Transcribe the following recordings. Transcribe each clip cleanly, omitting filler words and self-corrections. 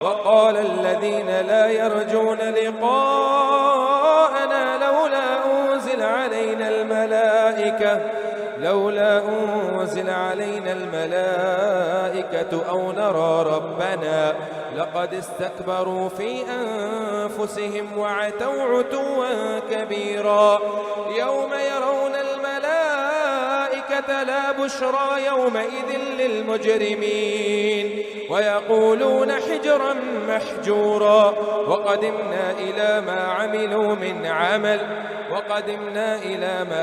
وقال الذين لا يرجون لقاءنا لولا أنزل علينا الملائكة أو نرى ربنا لقد استكبروا في أنفسهم وعتوا عتوا كبيرا. يوم يرون الملائكة لا بشرى يومئذ للمجرمين ويقولون حجرا محجورا. وقدمنا إلى ما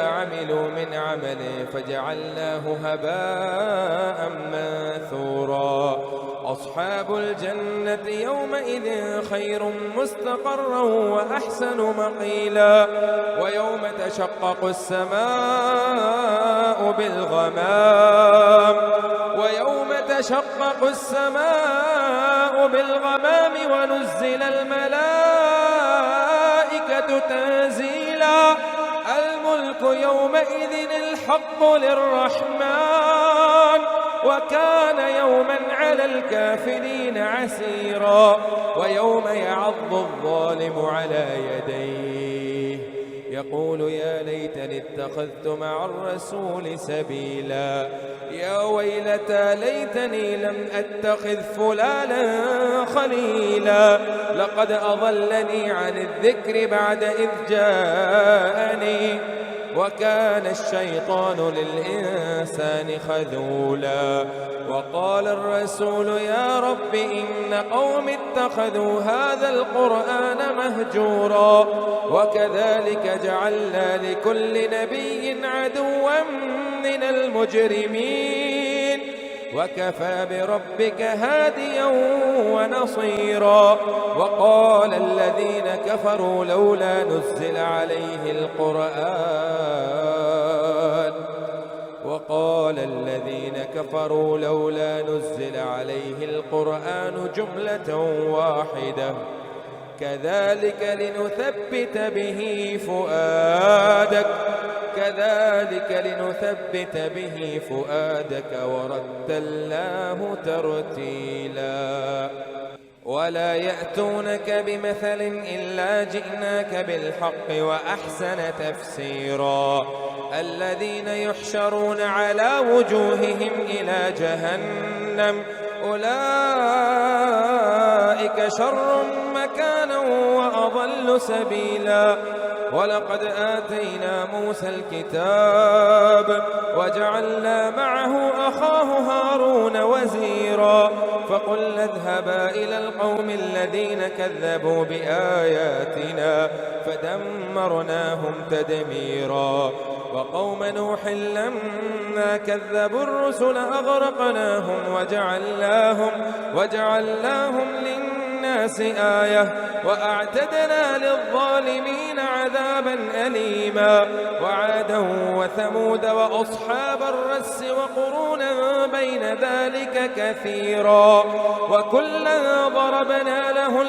عملوا من عمل فجعلناه هباء منثورا. أصحاب الجنة يومئذ خير مستقرا وأحسن مقيلا. ويوم تشقق السماء بالغمام ونزل الملائكة تنزيلا. الملك يومئذ الحق للرحمن وكان يوما على الكافرين عسيرا. ويوم يعض الظالم على يديه يقول يا ليتني اتخذت مع الرسول سبيلا. يا ويلتى ليتني لم أتخذ فلانا خليلا لقد أضلني عن الذكر بعد إذ جاءني وكان الشيطان للإنسان خذولا. وقال الرسول يا رب إن قوم اتخذوا هذا القرآن مهجورا. وكذلك جعلنا لكل نبي عدوا من المجرمين وكفى بربك هاديا ونصيرا. وقال الذين كفروا لولا نزل عليه القرآن جملة واحدة كذلك لنثبت به فؤادك ورتلناه ترتيلا. ولا يأتونك بمثل إلا جئناك بالحق وأحسن تفسيرا. الذين يحشرون على وجوههم إلى جهنم أولئك شر مكانا وأضل سبيلا. ولقد آتينا موسى الكتاب وجعلنا معه أخاه هارون وزيرا. فقلنا اذهبا إلى القوم الذين كذبوا بآياتنا فدمرناهم تدميرا. وقوم نوح لما كذبوا الرسل أغرقناهم وجعلناهم للناس آية وأعتدنا للظالمين عذابا أليما. وعادا وثمود وأصحاب الرس وقرونا بين ذلك كثيرا. وكلا ضربنا له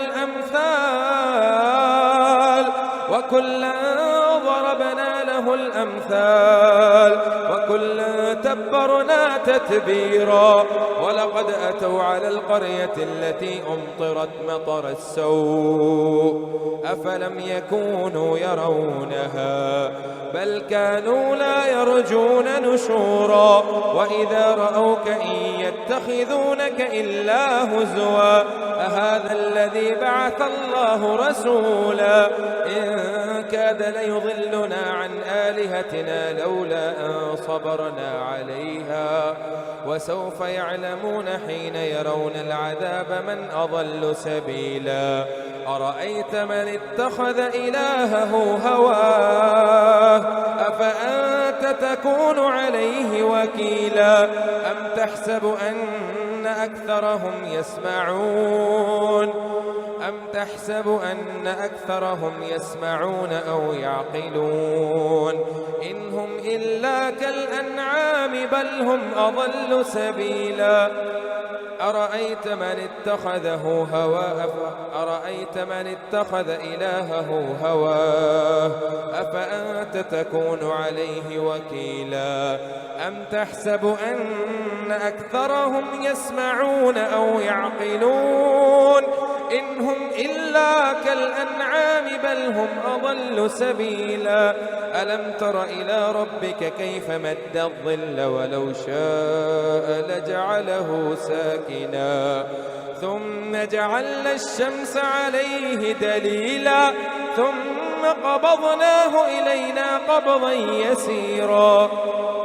الأمثال وكلا تبرنا تتبيرا. ولقد أتوا على القرية التي أمطرت مطر السوء أفلم يكونوا يرونها بل كانوا لا يرجون نشورا. وإذا رأوك إن يتخذونك إلا هزوا أهذا الذي بعث الله رسولا إن كاد ليضلنا عن آلهتنا لولا أن صبرنا عليها. وسوف يعلمون حين يرون العذاب من أضل سبيلا. أرأيت من اتخذ إلهه هواه أفأنت تكون عليه وكيلا. أم تحسب أن أكثرهم يسمعون أو يعقلون إن هم إلا كالأنعام بل هم أضل سبيلا. أرأيت من اتخذ إلهه هواه أفأنت تكون عليه وكيلا. أم تحسب أن أكثرهم يسمعون أو يعقلون الأنعام بل هم أضل سبيلا ألم تر إلى ربك كيف مد الظل ولو شاء لجعله ساكنا ثم جعلنا الشمس عليه دليلا ثم قبضناه إلينا قبضا يسيرا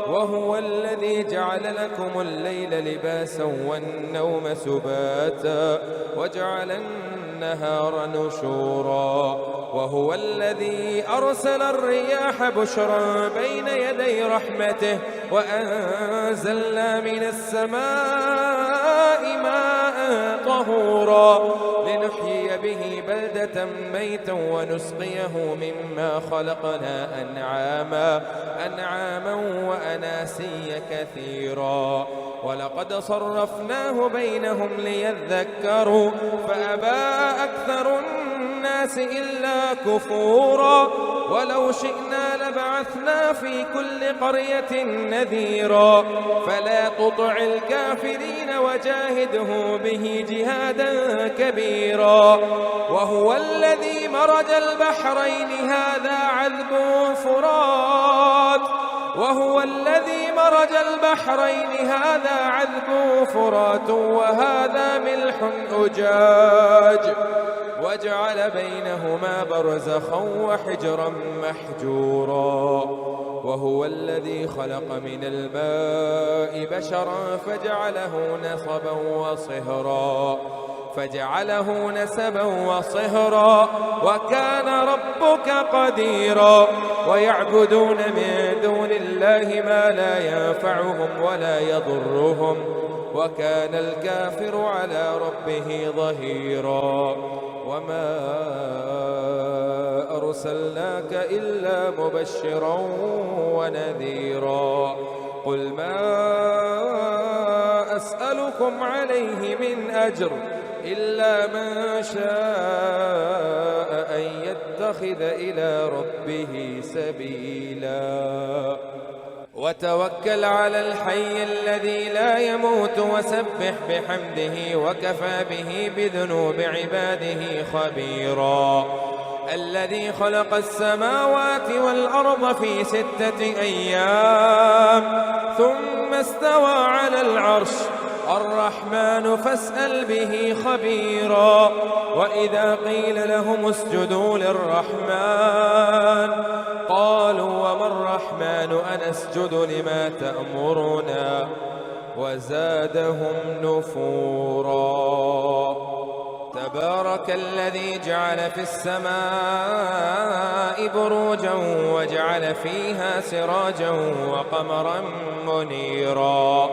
وهو الذي جعل لكم الليل لباسا والنوم سباتا وجعل النهار نشورا وهو الذي أرسل الرياح بشرا بين يدي رحمته وأنزلنا من السماء ماء طهورا لنحيي به بلدة ميتا ونسقيه مما خلقنا أنعاما وأناسيا كثيرا ولقد صرفناه بينهم ليذكروا فأبى أكثر الناس إلا كفورا ولو شئنا لبعثنا في كل قرية نذيرا فلا تطع الكافرين وجاهده به جهادا كبيرا وهو الذي مرج البحرين هذا عذب فرات وهذا ملح أجاج وجعل بينهما برزخا وحجرا محجورا وهو الذي خلق من الماء بشرا فجعله نسبا وصهرا وكان ربك قديرا ويعبدون من دون الله ما لا ينفعهم ولا يضرهم وكان الكافر على ربه ظهيرا وما أرسلناك إلا مبشرا ونذيرا قل ما أسألكم عليه من أجر إلا من شاء أن يتخذ إلى ربه سبيلا وتوكل على الحي الذي لا يموت وسبح بحمده وكفى به بذنوب عباده خبيرا الذي خلق السماوات والأرض في 6 أيام ثم استوى على العرش الرحمن فاسأل به خبيرا وإذا قيل لهم اسجدوا للرحمن قالوا وما الرحمن أنسجد لما تأمرنا وزادهم نفورا تبارك الذي جعل في السماء بروجا وجعل فيها سراجا وقمرا منيرا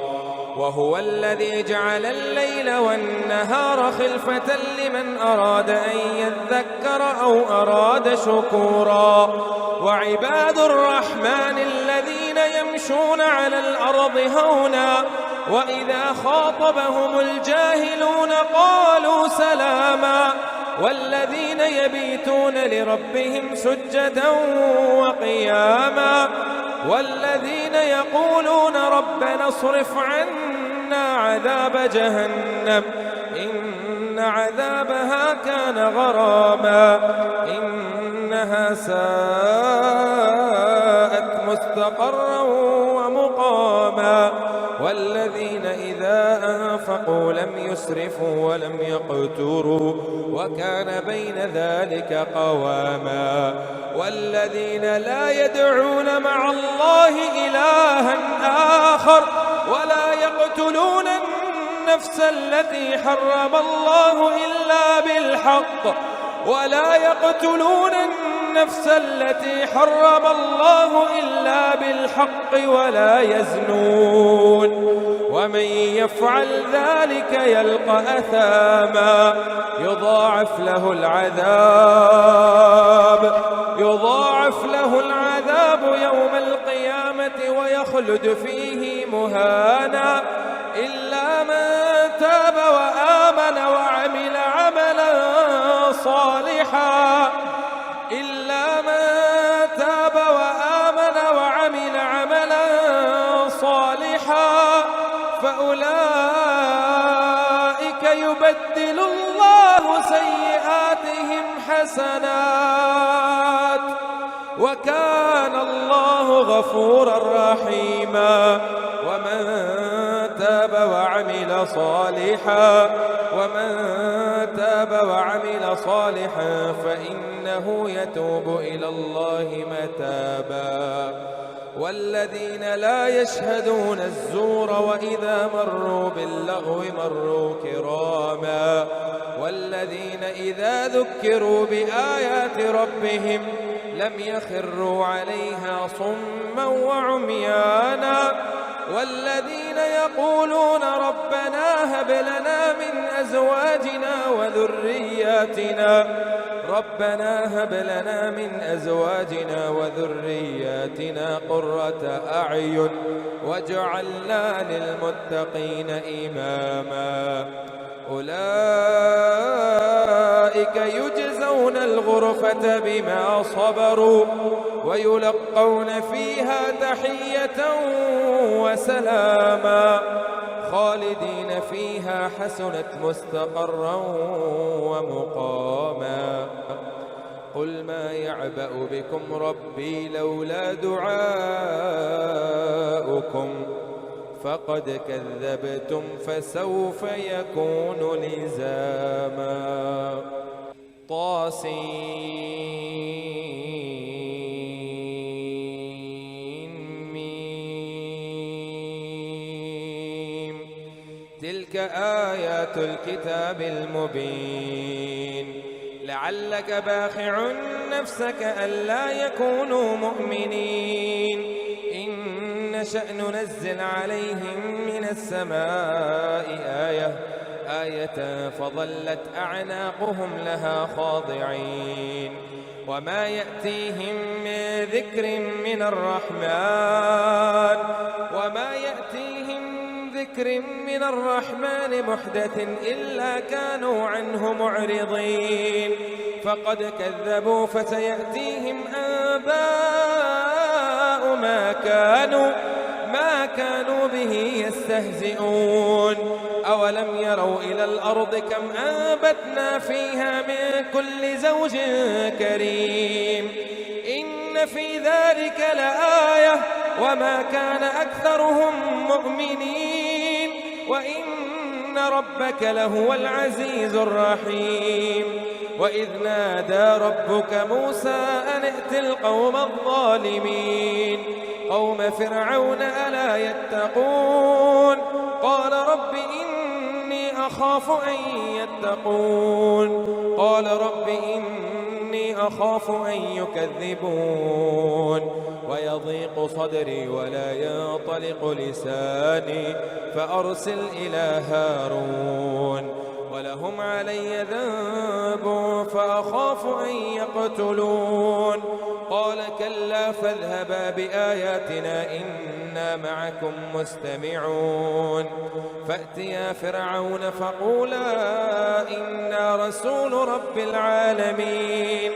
وهو الذي جعل الليل والنهار خلفة لمن أراد أن يذكر أو أراد شكورا وعباد الرحمن الذين يمشون على الأرض هونا وإذا خاطبهم الجاهلون قالوا سلاما والذين يبيتون لربهم سجدا وقياما والذين يقولون ربنا اصرف عنا عذاب جهنم إن عذابها كان غراما إنها ساءت مستقرا ومقاما والذين إذا أنفقوا لم يسرفوا ولم يقتروا وكان بين ذلك قواما والذين لا يدعون مع الله إلها آخر ولا يقتلون النفس التي حرم الله إلا بالحق ولا يزنون ومن يفعل ذلك يلقى أثاما يضاعف له العذاب يوم القيامة ويخلد فيه مهانا إلا من تاب وآمن وعمل عملا صالحا فأولئك يبدل الله سيئات سيئاتهم حسنات وكان الله غفورا رحيما. ومن تاب وعمل صالحا فإنه يتوب إلى الله متابا. والذين لا يشهدون الزور وإذا مروا باللغو مروا كراما. والذين إذا ذكروا بآيات ربهم لم يخروا عليها صما وعميانا. والذين يقولون ربنا هب لنا من أزواجنا وذرياتنا قرة أعين واجعلنا للمتقين إماما. أولئك يجزون الغرفة بما صبروا ويلقون فيها تحية وسلاما خالدين فيها حسنت مستقرا ومقاما. قل ما يعبأ بكم ربي لولا دعاؤكم فقد كذبتم فسوف يكون لزاما. طاسين تلك آيات الكتاب المبين. لعلك باخع نفسك ألا يكونوا مؤمنين. إن نشأ ننزل عليهم من السماء آية فظلت أعناقهم لها خاضعين. وما يأتيهم من ذكر من الرحمن محدث إلا كانوا عنه معرضين. فقد كذبوا فسيأتيهم أنباء ما كانوا به يستهزئون. أولم يروا إلى الأرض كم أنبتنا فيها من كل زوج كريم إن في ذلك لآية وما كان أكثرهم مؤمنين وإن ربك لهو العزيز الرحيم. وإذ نادى ربك موسى أن ائت القوم الظالمين قوم فرعون ألا يتقون قال رب إني أخاف أن يكذبون ويضيق صدري ولا ينطلق لساني فأرسل إلى هارون ولهم علي ذنب فأخاف أن يقتلون. قال كلا فاذهبا بآياتنا إنا معكم مستمعون. فأتيا فرعون فقولا إنا رسول رب العالمين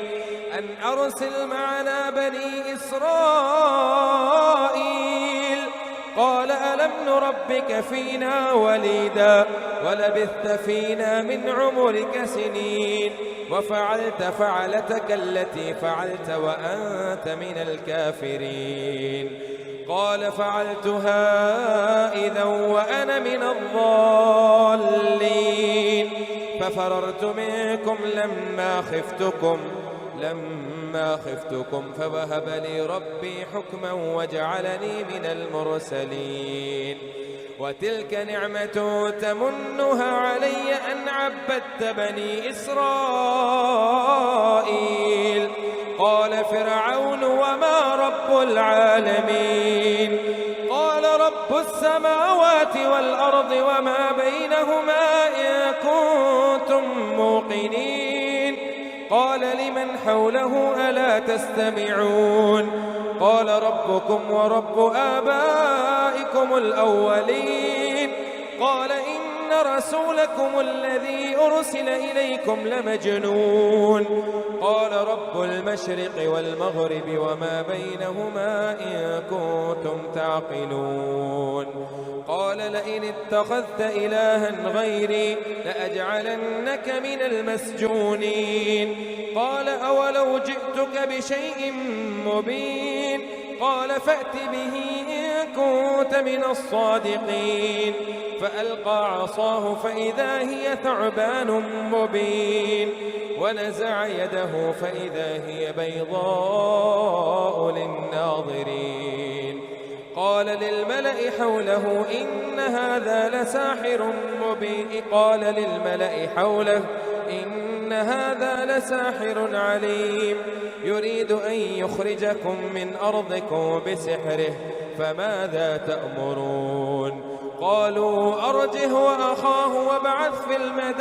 أن أرسل معنا بني إسرائيل. قال ألم نربك فينا وليدا ولبثت فينا من عمرك سنين وفعلت فعلتك التي فعلت وأنت من الكافرين. قال فعلتها إذا وأنا من الضالين ففررت منكم لما خفتكم فوهب لي ربي حكما وجعلني من المرسلين. وتلك نعمة تمنها علي أن عبدت بني إسرائيل. قال فرعون وما رب العالمين. قال رب السماوات والأرض وما بينهما إن كنتم موقنين. قال لمن حوله ألا تستمعون. قال ربكم ورب آبائكم الأولين. قال إن رسولكم الذي أرسل إليكم لمجنون. قال رب المشرق والمغرب وما بينهما إن كنتم تعقلون. قال لئن اتخذت إلها غيري لأجعلنك من المسجونين. قال أولو جئتك بشيء مبين. قال فأت به إن كنت من الصادقين. فألقى عصاه فإذا هي ثعبان مبين ونزع يده فإذا هي بيضاء للناظرين. قال للملأ حوله إن هذا لساحر مبين. قال للملأ حوله إن هذا لساحر عليم يريد أن يخرجكم من أرضكم بسحره فماذا تأمرون؟ قالوا أرجه وأخاه وابعث في المدائن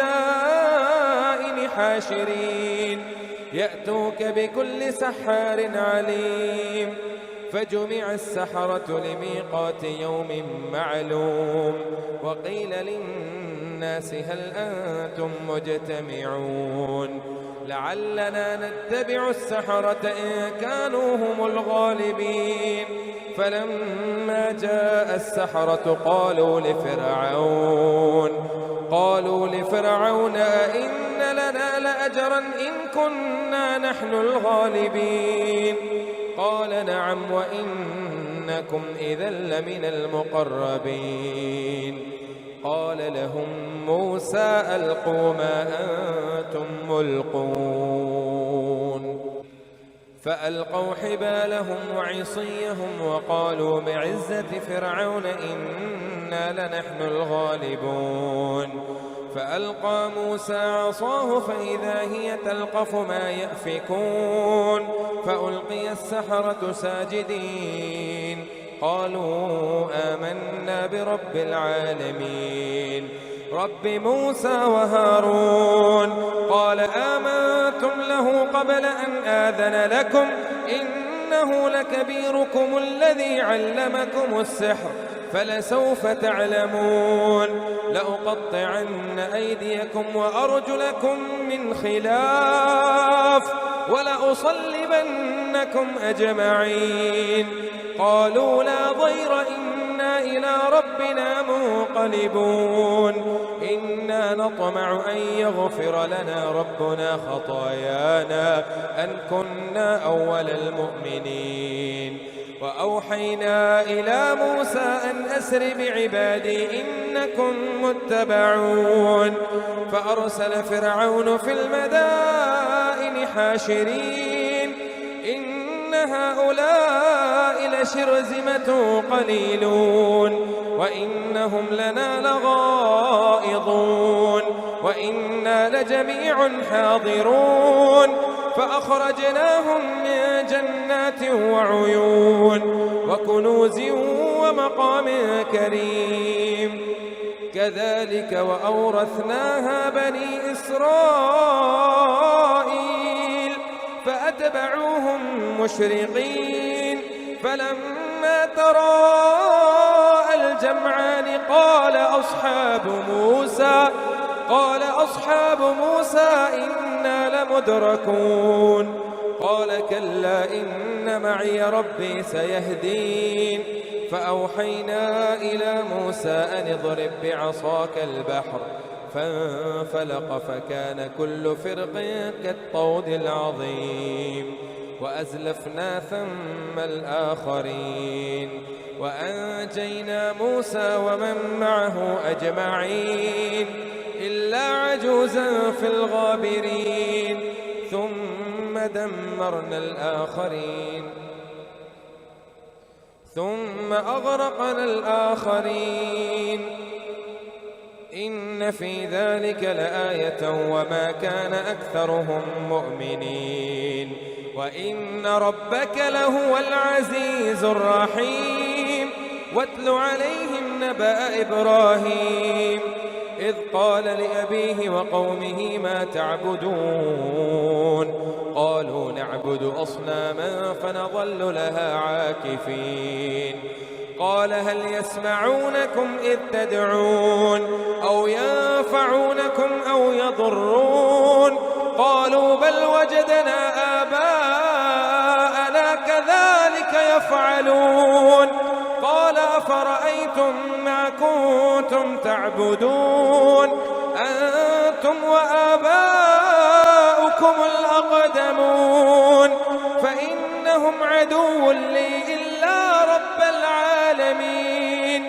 حاشرين يأتوك بكل سحار عليم. فجمع السحرة لميقات يوم معلوم. وقيل للناس هل أنتم مجتمعون لعلنا نتبع السحرة إن كانوا هم الغالبين. فلما جاء السحرة قالوا لفرعون أئن لنا لأجرا إن كنا نحن الغالبين. قال نعم وإنكم إذا لمن المقربين. قال لهم موسى ألقوا ما أنتم ملقون. فألقوا حبالهم وعصيهم وقالوا بعزة فرعون إنا لنحن الغالبون. فألقى موسى عصاه فإذا هي تلقف ما يأفكون. فألقي السحرة ساجدين قالوا آمنا برب العالمين رب موسى وهارون. قال آمنتم له قبل أن آذن لكم إنه لكبيركم الذي علمكم السحر فلسوف تعلمون لأقطعن أيديكم وأرجلكم من خلاف ولأصلبنكم أجمعين. قالوا لا ضير إنا إلى ربنا منقلبون. إنا نطمع أن يغفر لنا ربنا خطايانا أن كنا أول المؤمنين. وأوحينا إلى موسى أن أسر بعبادي إنكم متبعون. فأرسل فرعون في المدائن حاشرين إن هؤلاء لشرذمة قليلون وإنهم لنا لغائظون وإنا لجميع حاضرون. فأخرجناهم من جنات وعيون وكنوز ومقام كريم. كذلك وأورثناها بني إسرائيل فأتبعوهم مشرقين. فلما تراءى الجمعان قال أصحاب موسى إنا لمدركون. قال كلا إن معي ربي سيهدين. فأوحينا إلى موسى أن اضرب بعصاك البحر فانفلق فكان كل فرق كالطود العظيم. وأزلفنا ثم الآخرين وأنجينا موسى ومن معه أجمعين إلا عجوزا في الغابرين. ثم دمرنا الآخرين ثم أغرقنا الآخرين. إن في ذلك لآية وما كان أكثرهم مؤمنين وإن ربك لهو العزيز الرحيم. واتل عليهم نبأ إبراهيم إذ قال لأبيه وقومه ما تعبدون قالوا نعبد أصناما فنظل لها عاكفين. قال هل يسمعونكم إذ تدعون أو ينفعونكم أو يضرون قالوا بل وجدنا آباءنا كذلك يفعلون قال أفرأيتم ما كنتم تعبدون أنتم وآباؤكم الأقدمون فإنهم عدو لي إلا رب العالمين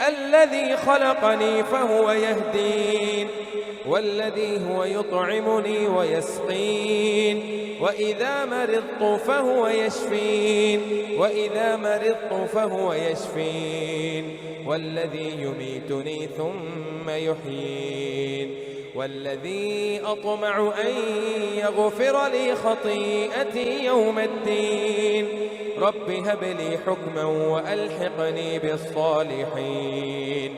الذي خلقني فهو يهدين والذي هو يطعمني ويسقين وإذا مرضت فهو يشفين والذي يميتني ثم يحيين والذي أطمع أن يغفر لي خطيئتي يوم الدين رب هب لي حكما وألحقني بالصالحين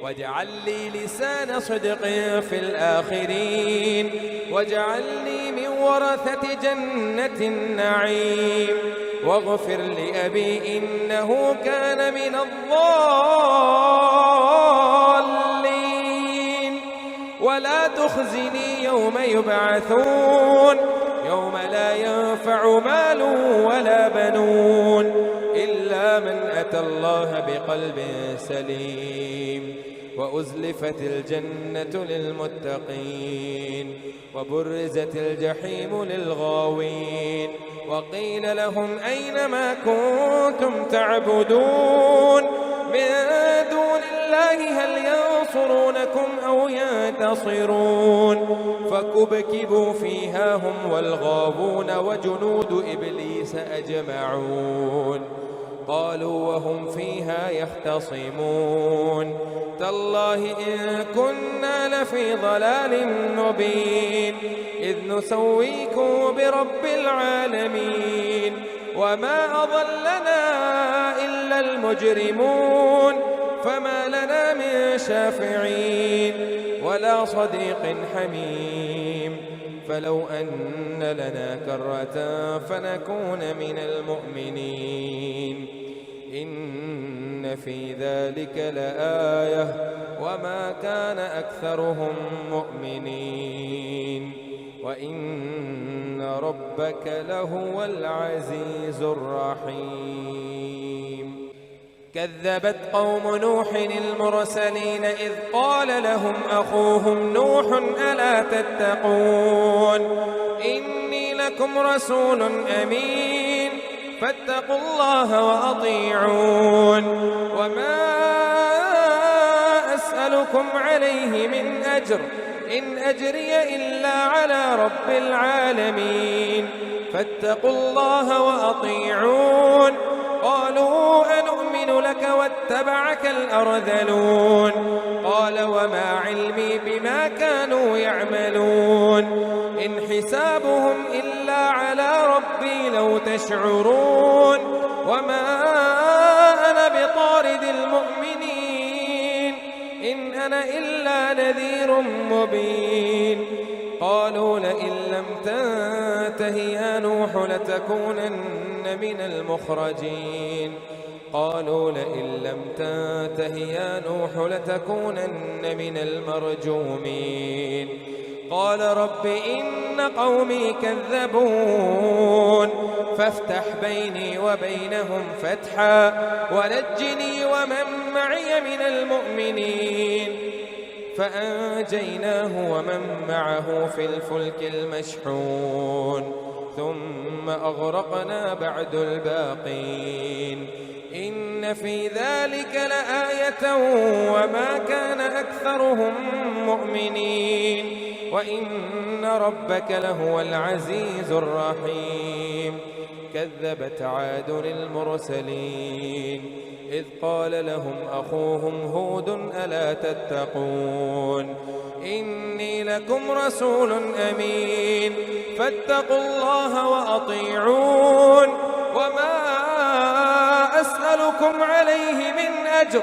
واجعل لي لسان صدق في الآخرين واجعلني من ورثة جنة النعيم واغفر لأبي إنه كان من الضالين ولا تخزني يوم يبعثون يوم لا ينفع مال ولا بنون إلا من أتى الله بقلب سليم وأزلفت الجنة للمتقين وبرزت الجحيم للغاوين وقيل لهم أين ما كنتم تعبدون من دون الله هل ينصرونكم أو ينتصرون فكبكبوا فيها هم والغاوون وجنود إبليس أجمعون قالوا وهم فيها يختصمون تالله إن كنا لفي ضلال مبين إذ نسويكم برب العالمين وما أضلنا إلا المجرمون فما لنا من شافعين ولا صديق حميم فلو أن لنا كرة فنكون من المؤمنين إن في ذلك لآية وما كان أكثرهم مؤمنين وإن ربك لهو العزيز الرحيم كذبت قوم نوح المرسلين إذ قال لهم أخوهم نوح ألا تتقون إني لكم رسول أمين فاتقوا الله وأطيعون وما أسألكم عليه من أجر إن أجري إلا على رب العالمين فاتقوا الله وأطيعون قالوا أنؤمن لك واتبعك الأرذلون قال وما علمي بما كانوا يعملون إن حسابهم إلا على ربي لو تشعرون وما أنا بطارد المؤمنين إن أنا إلا نذير مبين قالوا لئن لم تنته يا نوح لتكونن من المخرجين قالوا لئن لم تنته يا نوح لتكونن من المرجومين قال رب إن قومي كذبون فافتح بيني وبينهم فتحا ونجني ومن معي من المؤمنين فأنجيناه ومن معه في الفلك المشحون ثم أغرقنا بعد الباقين إن في ذلك لآية وما كان أكثرهم مؤمنين وإن ربك لهو العزيز الرحيم كذبت عاد المرسلين إذ قال لهم أخوهم هود ألا تتقون إني لكم رسول أمين فاتقوا الله وأطيعون وما أسألكم عليه من أجر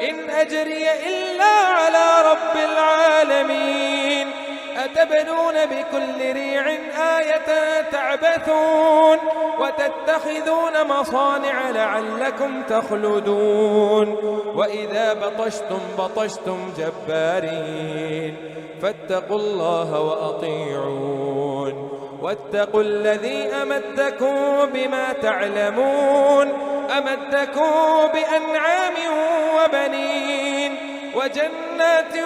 إن أجري إلا على رب العالمين أتبنون بكل ريع آية تعبثون وتتخذون مصانع لعلكم تخلدون وإذا بطشتم بطشتم جبارين فاتقوا الله وأطيعون واتقوا الذي أمدكم بما تعلمون أمدكم بأنعام وبنين وجنات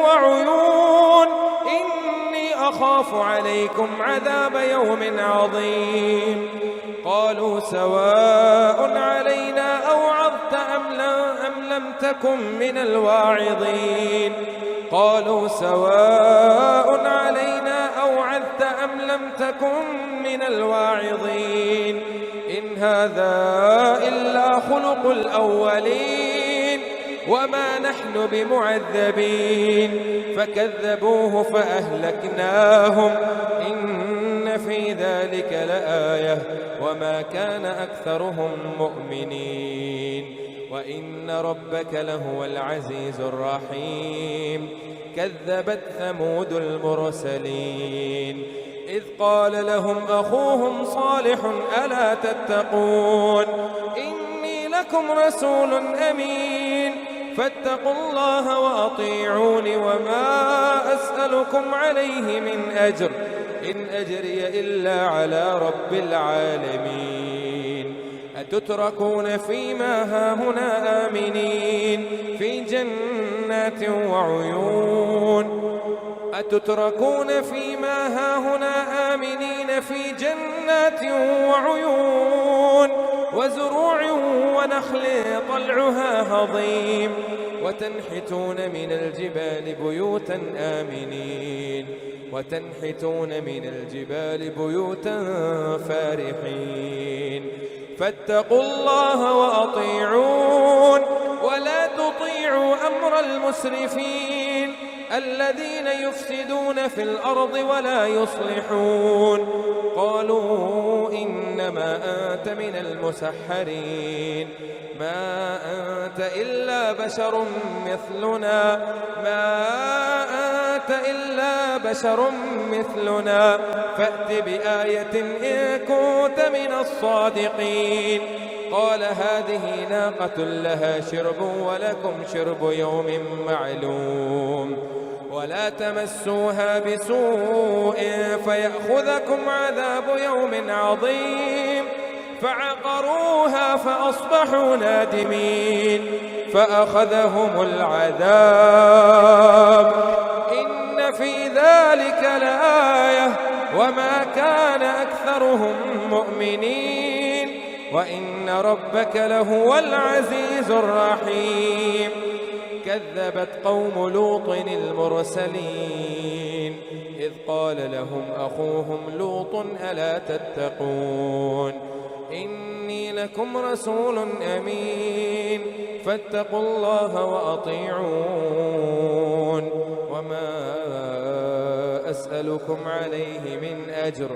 وعيون إني أخاف عليكم عذاب يوم عظيم قالوا سواء علينا أوعظت أم لم تكن من الواعظين قالوا سواء علينا أوعظت أم لم تكن من الواعظين إن هذا إلا خلق الأولين وما نحن بمعذبين فكذبوه فأهلكناهم إن في ذلك لآية وما كان أكثرهم مؤمنين وإن ربك لهو العزيز الرحيم كذبت ثمود المرسلين إذ قال لهم أخوهم صالح ألا تتقون إني لكم رسول أمين فاتقوا الله وأطيعون وما أسألكم عليه من أجر إن أجري إلا على رب العالمين أتتركون فيما هاهنا آمنين في جنات وعيون أتتركون فيما هاهنا آمنين في جنات وعيون وزروع ونخل طلعها هضيم وتنحتون من الجبال بيوتا آمنين وتنحتون من الجبال بيوتا فارحين فاتقوا الله وأطيعون ولا تطيعوا أمر المسرفين الذين يفسدون في الأرض ولا يصلحون قالوا إنما أنت من المسحرين ما أنت إلا بشر مثلنا فأت بآية إن كنت من الصادقين قال هذه ناقة لها شرب ولكم شرب يوم معلوم ولا تمسوها بسوء فيأخذكم عذاب يوم عظيم فعقروها فأصبحوا نادمين فأخذهم العذاب إن في ذلك لآية وما كان أكثرهم مؤمنين وإن ربك لهو العزيز الرحيم كذبت قوم لوط المرسلين إذ قال لهم أخوهم لوط ألا تتقون إني لكم رسول أمين فاتقوا الله وأطيعون وما أسألكم عليه من أجر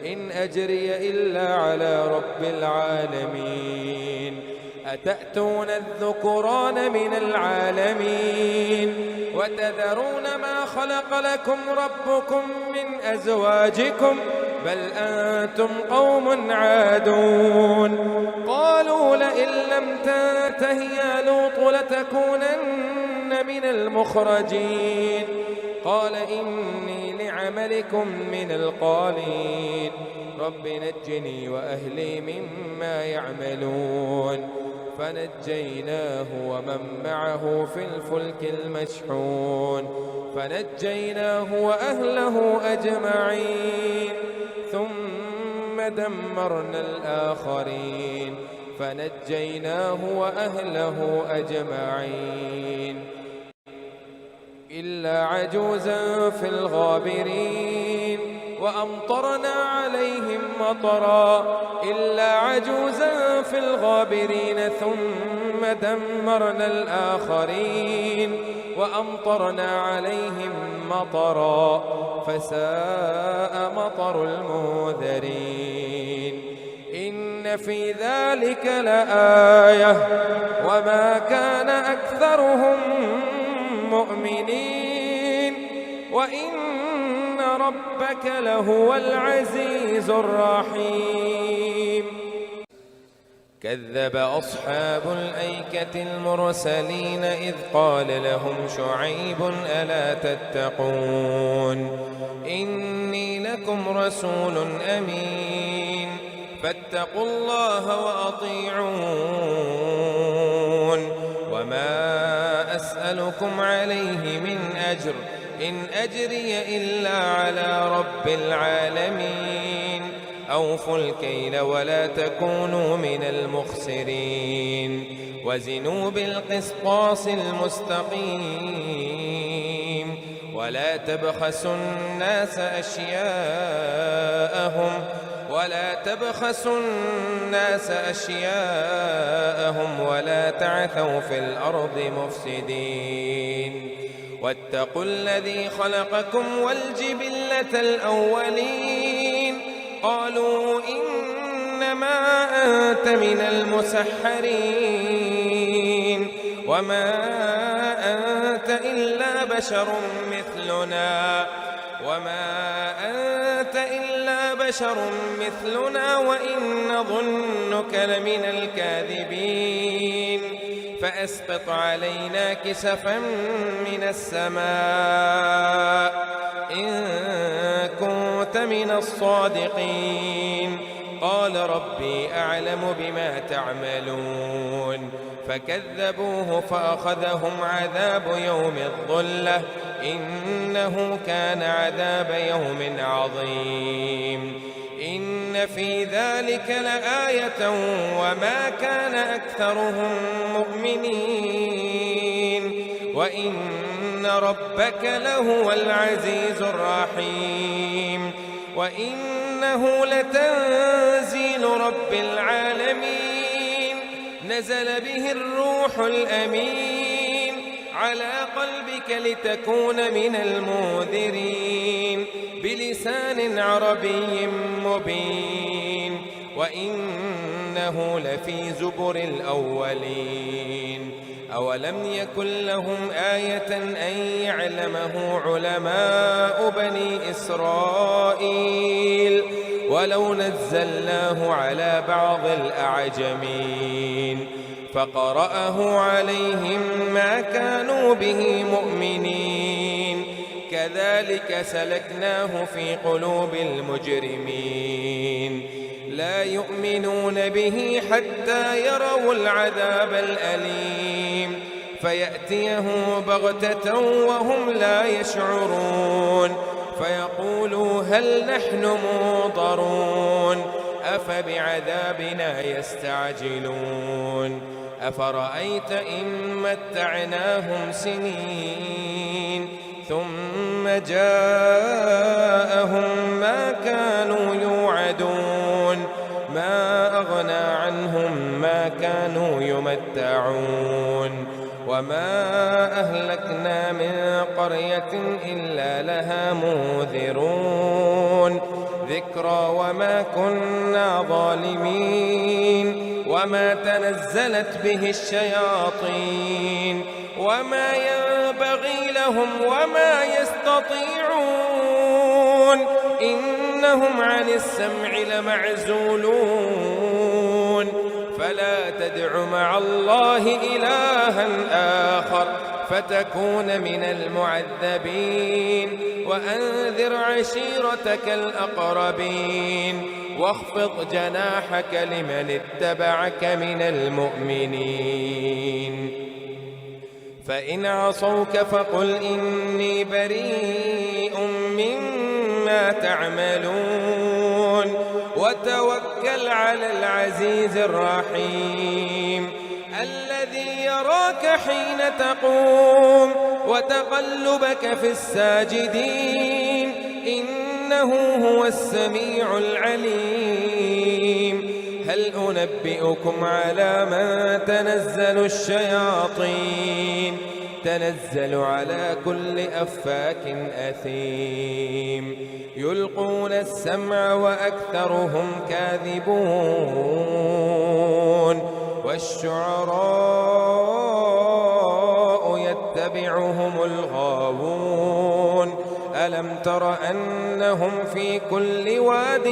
إن أجري إلا على رب العالمين أتأتون الذكران من العالمين وتذرون ما خلق لكم ربكم من أزواجكم بل أنتم قوم عادون قالوا لئن لم تنته يا لوط لتكونن من المخرجين قال إني لعملكم من القالين رب نجني وأهلي مما يعملون فنجيناه ومن معه في الفلك المشحون فنجيناه وأهله أجمعين ثم دمرنا الآخرين فنجيناه وأهله أجمعين إلا عجوزا في الغابرين وأمطرنا عليهم مطرا إلا عجوزا في الغابرين ثم دمرنا الآخرين وأمطرنا عليهم مطرا فساء مطر المنذرين إن في ذلك لآية وما كان أكثرهم مؤمنين وإن ربك لهو العزيز الرحيم. كذب أصحاب الأيكة المرسلين إذ قال لهم شعيب ألا تتقون إني لكم رسول أمين فاتقوا الله وأطيعون وما أسألكم عليه من أجر إن أجري إلا على رب العالمين أوفوا الكيل ولا تكونوا من المخسرين وزنوا بالقسطاس المستقيم ولا تبخسوا الناس أشياءهم ولا تعثوا في الأرض مفسدين واتقوا الذي خلقكم والجبلة الأولين قالوا إنما أنت من المسحرين وما أنت إلا بشر مثلنا وإن نظنك لمن الكاذبين فأسقط علينا كسفا من السماء إن كنت من الصادقين قال ربي أعلم بما تعملون فكذبوه فأخذهم عذاب يوم الظلة إنه كان عذاب يوم عظيم إن في ذلك لآية وما كان أكثرهم مؤمنين وإن ربك لهو العزيز الرحيم وإنه لتنزيل رب العالمين نزل به الروح الأمين على قلبك لتكون من المنذرين بلسان عربي مبين وإنه لفي زبر الأولين أولم يكن لهم آية أن يعلمه علماء بني إسرائيل ولو نزلناه على بعض الأعجمين فقرأه عليهم ما كانوا به مؤمنين كذلك سلكناه في قلوب المجرمين لا يؤمنون به حتى يروا العذاب الأليم فيأتيهم بغتة وهم لا يشعرون فيقولوا هل نحن منظرون أفبعذابنا يستعجلون أفرأيت إن متعناهم سنين ثم جاءهم ما كانوا يوعدون ما أغنى عنهم ما كانوا يمتعون وما أهلكنا من قرية إلا لها منذرون ذكرى وما كنا ظالمين وما تنزلت به الشياطين وما ينبغي لهم وما يستطيعون إنهم عن السمع لمعزولون فلا تدع مع الله إلها آخر فتكون من المعذبين وأنذر عشيرتك الأقربين واخفض جناحك لمن اتبعك من المؤمنين فإن عصوك فقل إني بريء مما تعملون وتوكل على العزيز الرحيم الذي يراك حين تقوم وتقلبك في الساجدين إنه هو السميع العليم هل أنبئكم على من تنزل الشياطين تنزل على كل أفاك أثيم يلقون السمع وأكثرهم كاذبون والشعراء يتبعهم الغاوون ألم تر أنهم في كل واد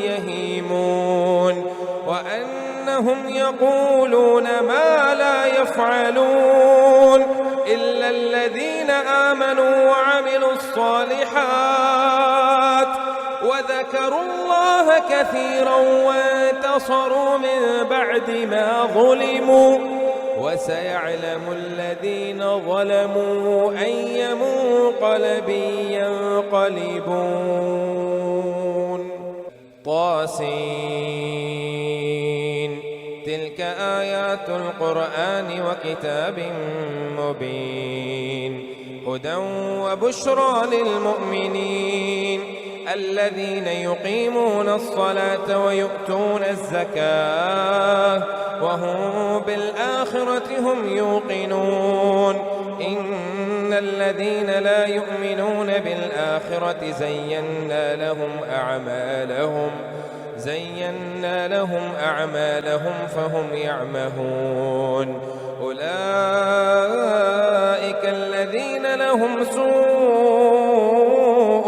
يهيمون وأنهم يقولون ما لا يفعلون إلا الذين آمنوا وعملوا الصالحات وذكروا الله كثيرا وانتصروا من بعد ما ظلموا وسيعلم الذين ظلموا أي منقلب ينقلبون. طاسين تلك آيات القرآن وكتاب مبين هدى وبشرى للمؤمنين الذين يقيمون الصلاة ويؤتون الزكاة وهم بالآخرة هم يوقنون إن الذين لا يؤمنون بالآخرة زينا لهم أعمالهم فهم يعمهون أولئك الذين لهم سوء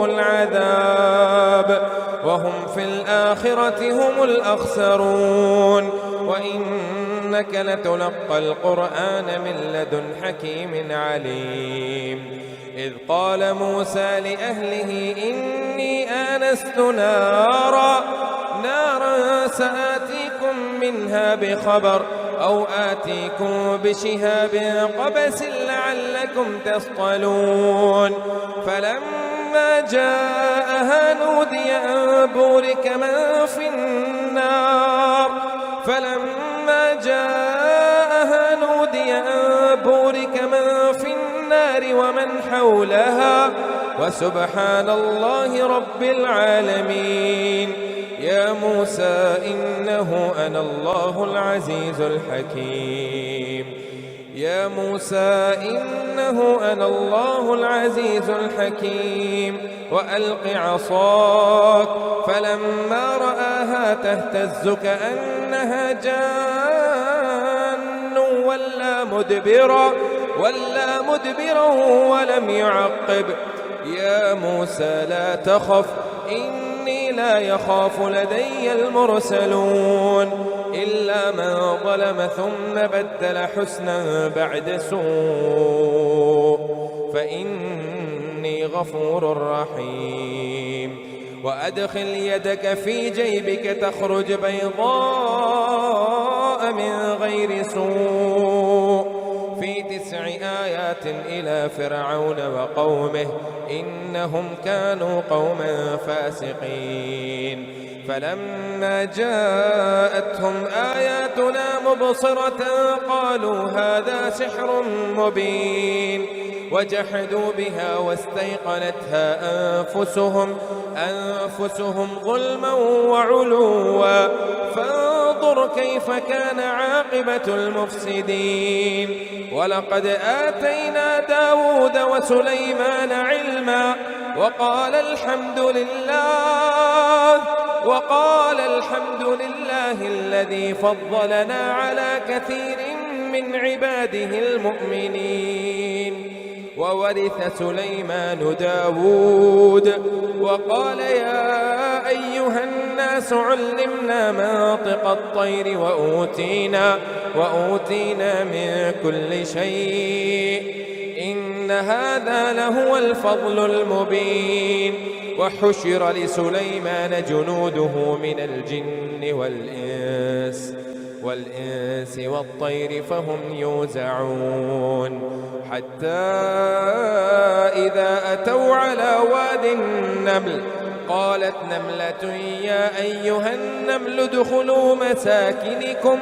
العذاب وهم في الآخرة هم الأخسرون وإنك لتلقى القرآن من لدن حكيم عليم إذ قال موسى لأهله إني آنست نارا سآتيكم منها بخبر أو آتيكم بشهاب قبس لعلكم تصطلون فلما جاءها نودي أن بورك من في النار ومن حولها وسبحان الله رب العالمين. يا موسى إنه أنا الله العزيز الحكيم وألق عصاك فلما رآها تهتز كأنها جان ولا مدبرا ولم يعقب. يا موسى لا تخف إني لا يخاف لدي المرسلون إلا من ظلم ثم بدل حسنا بعد سوء فإني غفور رحيم. وأدخل يدك في جيبك تخرج بيضاء من غير سوء في 9 آيات إلى فرعون وقومه إنهم كانوا قوما فاسقين. فلما جاءتهم آياتنا مبصرة قالوا هذا سحر مبين وجحدوا بها واستيقنتها أنفسهم ظلما وعلوا فانظر كيف كان عاقبة المفسدين. ولقد آتينا داود وسليمان علما وقال الحمد لله الذي فضلنا على كثير من عباده المؤمنين. وورث سليمان داود وقال يا أيها الناس علمنا منطق الطير وأوتينا من كل شيء إن هذا لهو الفضل المبين. وحشر لسليمان جنوده من الجن والإنس والطير فهم يوزعون حتى إذا أتوا على واد النمل قالت نملة يا أيها النمل ادخلوا مساكنكم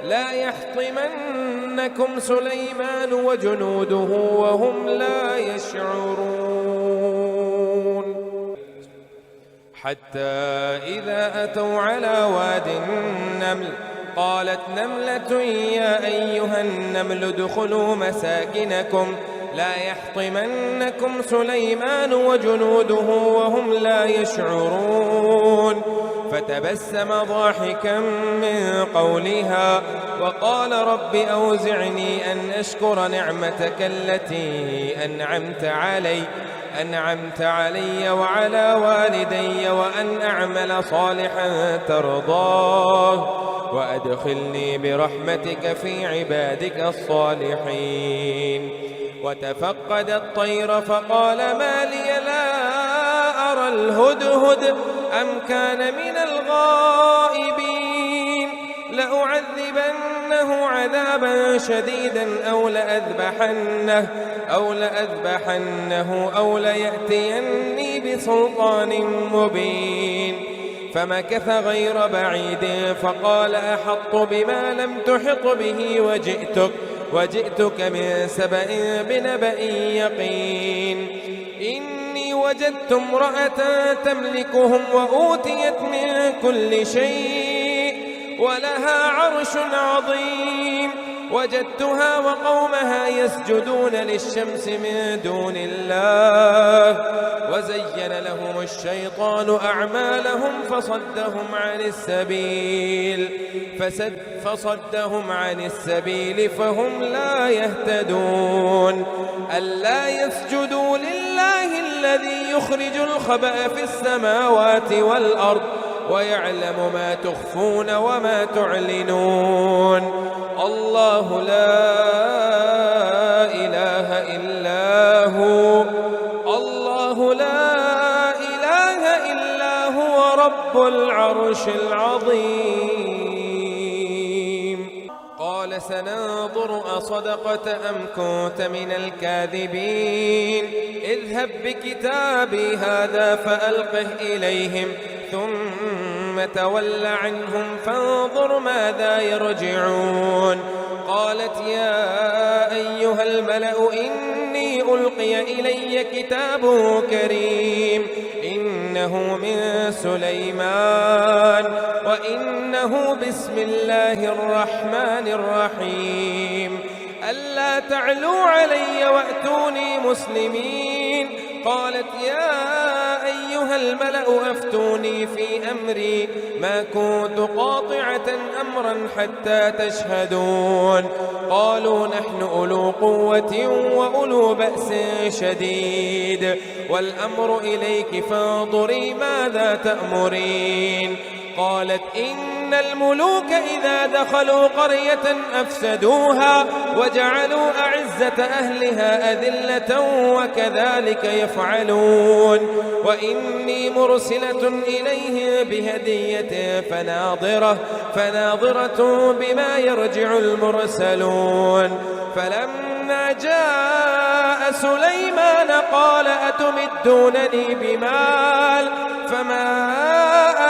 لا يحطمنكم سليمان وجنوده وهم لا يشعرون. حتى إذا أتوا على واد النمل قالت نملة يا أيها النمل ادخلوا مساكنكم لا يحطمنكم سليمان وجنوده وهم لا يشعرون. فتبسم ضاحكا من قولها وقال رب أوزعني أن أشكر نعمتك التي أنعمت علي وعلى والدي وأن أعمل صالحا ترضاه وأدخلني برحمتك في عبادك الصالحين. وتفقد الطير فقال ما لي لا أرى الهدهد أم كان من الغائبين لأعذبنه عذابا شديدا أو لأذبحنه أو ليأتيني بسلطان مبين. فمكث غير بعيد فقال أحط بما لم تحط به وجئتك من سبأ بنبأ يقين. إني وجدت امرأة تملكهم وأوتيت من كل شيء ولها عرش عظيم وجدتها وقومها يسجدون للشمس من دون الله وزين لهم الشيطان أعمالهم فصدهم عن السبيل فهم لا يهتدون. ألا يسجدوا لله الذي يخرج الخبأ في السماوات والأرض ويعلم ما تخفون وما تعلنون. الله لا إله إلا هو رب العرش العظيم. قال سننظر أصدقت أم كنت من الكاذبين اذهب بكتابي هذا فألقه إليهم ثم تول عنهم فانظر ماذا يرجعون. قالت يا أيها الملأ إني ألقي إلي كتاب كريم إنه من سليمان وإنه بسم الله الرحمن الرحيم. ألا تعلوا علي وأتوني مسلمين. قالت يا أيها الملأ أفتوني في أمري ما كنت قاطعة أمرا حتى تشهدون. قالوا نحن أولو قوة وأولو بأس شديد والأمر إليك فانظري ماذا تأمرين. قالت إن الملوك إذا دخلوا قرية أفسدوها وجعلوا أعزة أهلها أذلة وكذلك يفعلون. وإني مرسلة إليه بهدية فناظرة بما يرجع المرسلون. فلما جاء سليمان قال أتمدونني بمال فما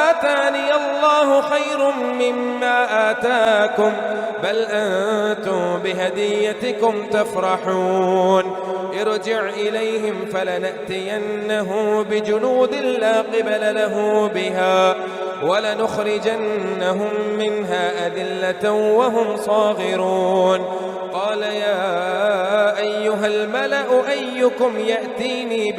آتاني الله خير مما آتاكم بل أنتم بهديتكم تفرحون. ارجع إليهم فلنأتينه بجنود لا قبل له بها ولنخرجنهم منها أذلة وهم صاغرون. قال يا أيها الملأ أيكم يأتيني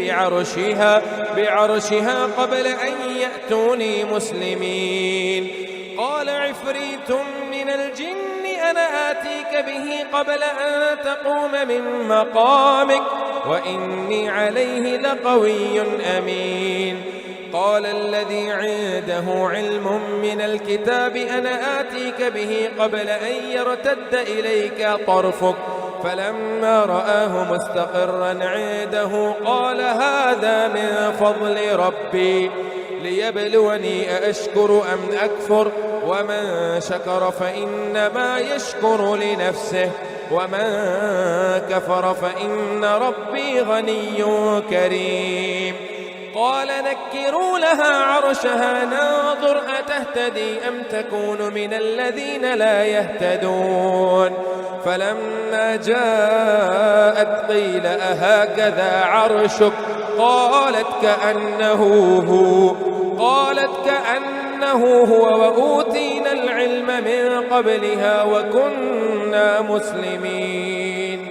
بعرشها قبل أن يأتوني مسلمين. قال عفريت من الجن أنا آتيك به قبل أن تقوم من مقامك وإني عليه لقوي أمين. قال الذي عنده علم من الكتاب أنا آتيك به قبل أن يرتد إليك طرفك فلما رآه مستقرا عنده قال هذا من فضل ربي ليبلوني أأشكر أم أكفر ومن شكر فإنما يشكر لنفسه ومن كفر فإن ربي غني كريم. قال نكروا لها عرشها ننظر أتهتدي أم تكون من الذين لا يهتدون. فلما جاءت قيل أهكذا عرشك قالت كأنه هو وأوتينا العلم من قبلها وكنا مسلمين.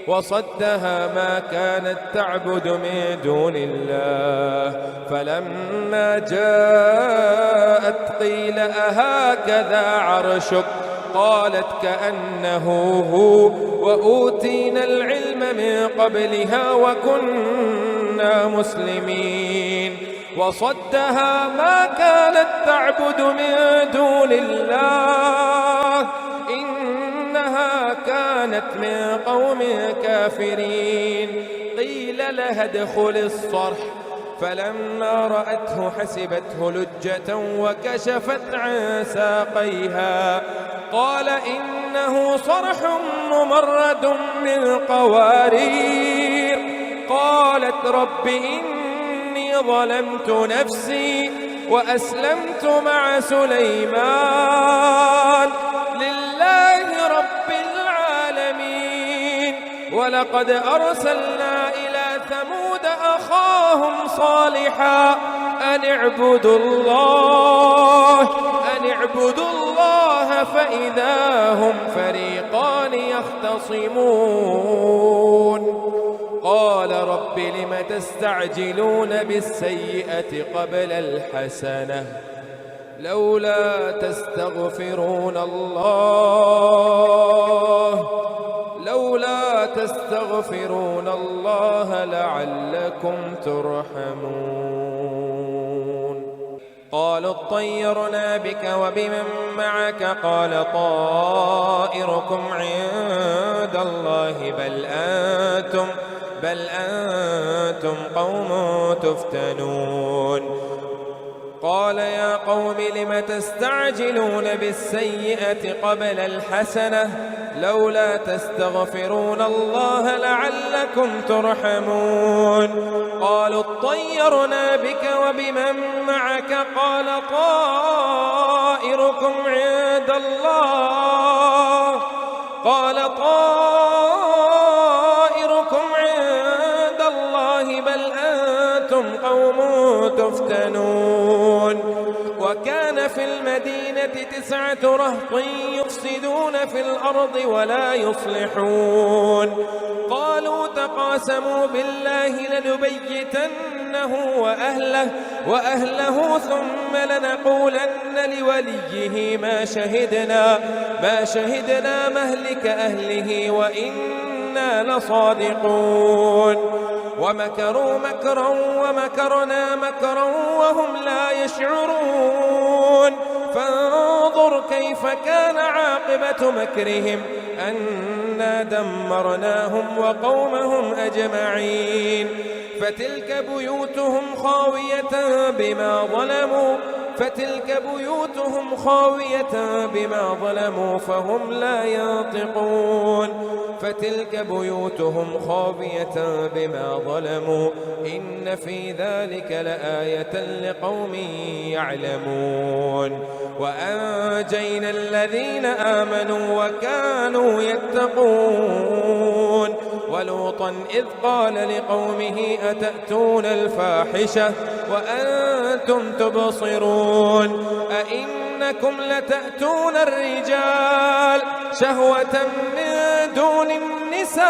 وصدها ما كانت تعبد من دون الله. فلما جاءت قيل أهكذا عرشك؟ قالت كأنه هو وأوتينا العلم من قبلها وكنا مسلمين. وصدها ما كانت تعبد من دون الله إنها كانت من قوم كافرين. قيل لها ادخل الصرح فلما رأته حسبته لجة وكشفت عن ساقيها قال إنه صرح ممرد من قوارير. قالت رب إني ظلمت نفسي وأسلمت مع سليمان لله رب العالمين. ولقد أرسلنا إلى ثمود أخاهم صالحا أن اعبدوا الله فإذا هم فريقان يختصمون. قال رب لم تستعجلون بالسيئة قبل الحسنة لولا تستغفرون الله لعلكم ترحمون. قالوا اطيرنا بك وبمن معك قال طائركم عند الله بل أنتم قوم تفتنون. قال يا قوم لم تستعجلون بالسيئة قبل الحسنة لولا تستغفرون الله لعلكم ترحمون. قالوا اطيرنا بك وبمن معك قال طائركم عند الله بل أنتم قوم تفتنون. وكان في المدينة 9 رهط يفسدون في الأرض ولا يصلحون. قالوا تقاسموا بالله لنبيتنه وأهله ثم لنقولن لوليه ما شهدنا مهلك أهله وإنا لصادقون. ومكروا مكرا ومكرنا مكرا وهم لا يشعرون. فانظر كيف كان عاقبة مكرهم أنا دمرناهم وقومهم أجمعين. فتلك بيوتهم خاوية بما ظلموا فهم لا ينطقون. إن في ذلك لآية لقوم يعلمون. وأنجينا الذين آمنوا وكانوا يتقون. ولوطا إذ قال لقومه أتأتون الفاحشة وأنتم تبصرون أئنكم لتأتون الرجال شهوة من دون النساء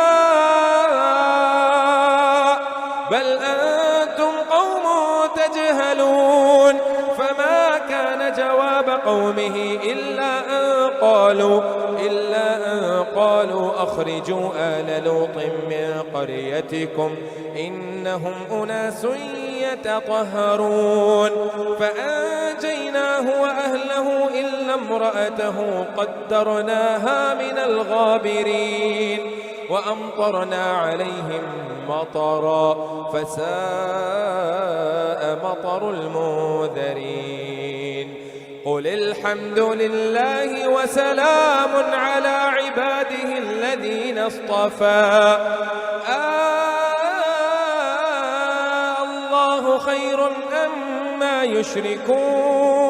بل أنتم قوم تجهلون. فما كان جواب قومه إلا أن قالوا أخرجوا آل لوط من قريتكم إنهم أناس يتطهرون. فأنجيناه وأهله إلا امرأته قدرناها من الغابرين. وأمطرنا عليهم مطرا فساء مطر المنذرين. قل الحمد لله وسلام على عباده الذين اصطفى الله خير أما يشركون.